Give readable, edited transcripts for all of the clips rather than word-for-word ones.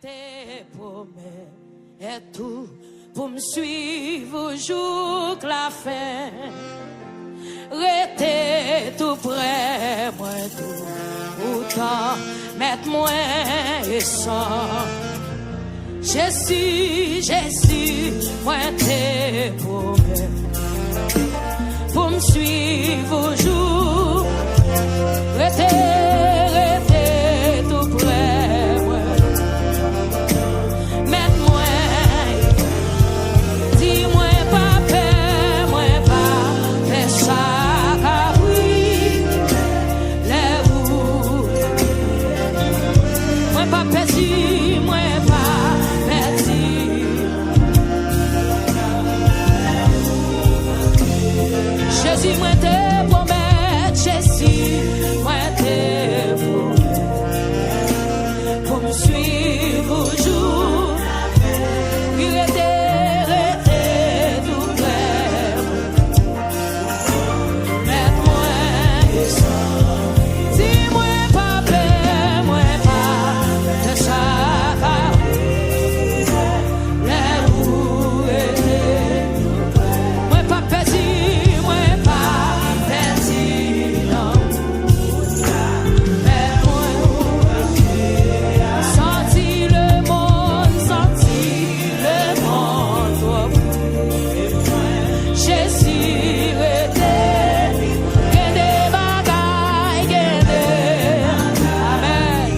tes promesses et tout pour me suivre jour que la fin. Restez tout près, moi tout. Autant mettre moi et sans. Jésus, moi tes promesses pour me suivre jour. Restez tout près, moi. Mets-moi, dis-moi pas paix, moi pas paix chaque abri. Les roues, moi pas paix, dis-moi pas paix, Jésus, moi tes promesses, Jésus, moi tes promesses pour me suivre jour. Il était tout près. Mets-moi dis-moi pas paix, moi pas de chaque les roues étaient. Moi pas petit, moi pas petit, non. Mets-moi senti le monde trop. Jésus était, que des bagailles, que des amen.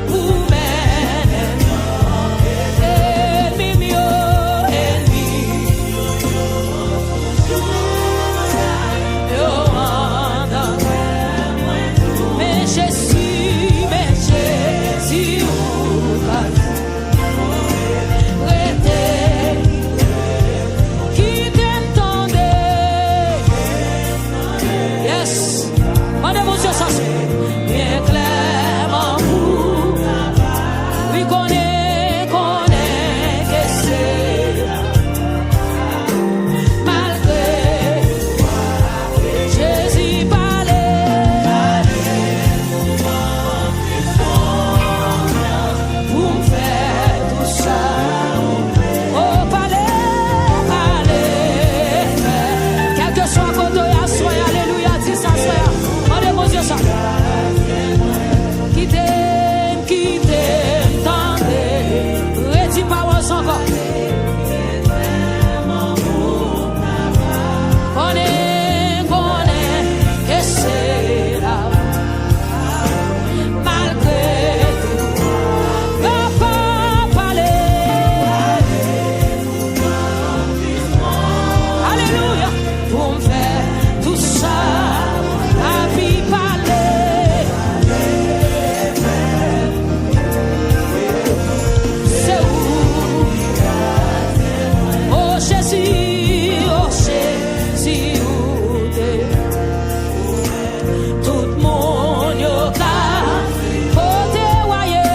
Pour mener, ennemi mieux, ennemi. Mais Jésus, qui t'entendait. Yes, mon émotion ça bien clairement vous. Oui, connaît que c'est malgré Jésus parlait pour me faire tout ça. Oh, parlez, quel que soit côté à soi, alléluia, dis ça, soya. Mon émotion ça. Qui t'aime, tendez, redis paroles encore. Connaît, que c'est là. Malgré tout, va pas parler. Alléluia, pour me faire tout ça, la vie parler. C'est où? Oh Jésus, où t'es? Tout le monde y a côté voyé.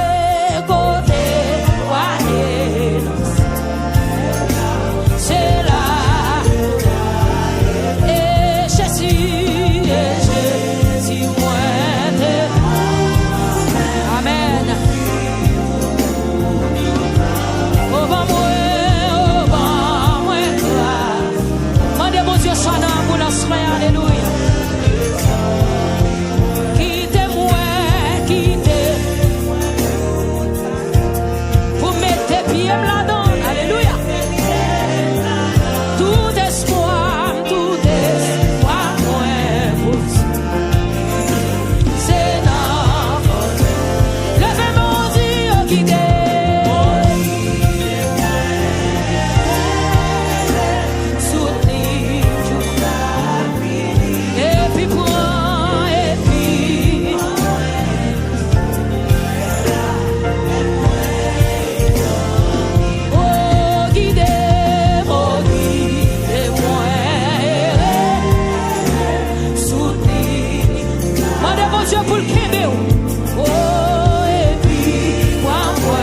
C'est là. Et Jésus, moi t'es. Amen. Au bas moi, toi. Mandez mon Dieu son ambulance, alléluia. Quittez. Vous mettez pied là-dedans, alléluia. Tout espoir, moi, vous. C'est notre. Levez mon Dieu, quittez. Et puis prends, et puis oh guidez-moi, soutenez. Mandez mon Dieu pour le Québec. Oh et puis moi.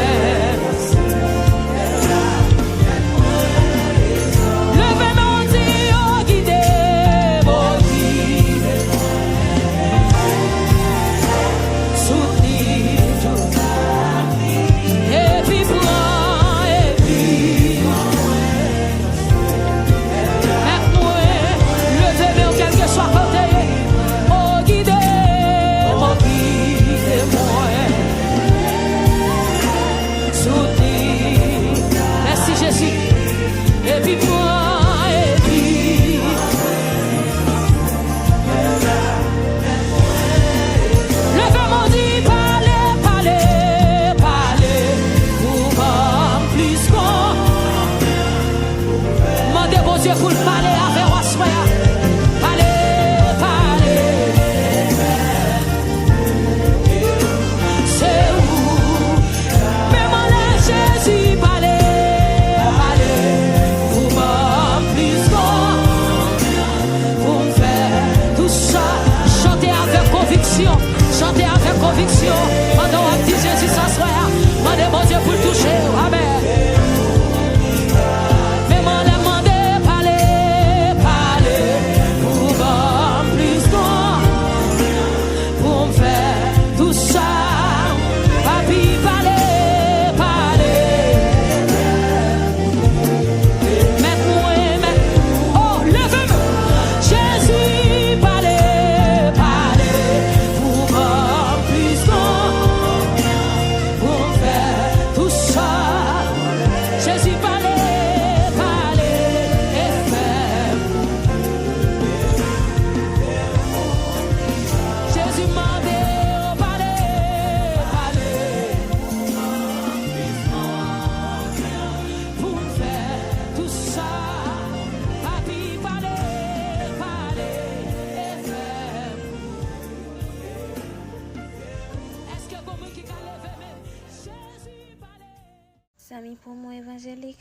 Sami pour moi évangélique.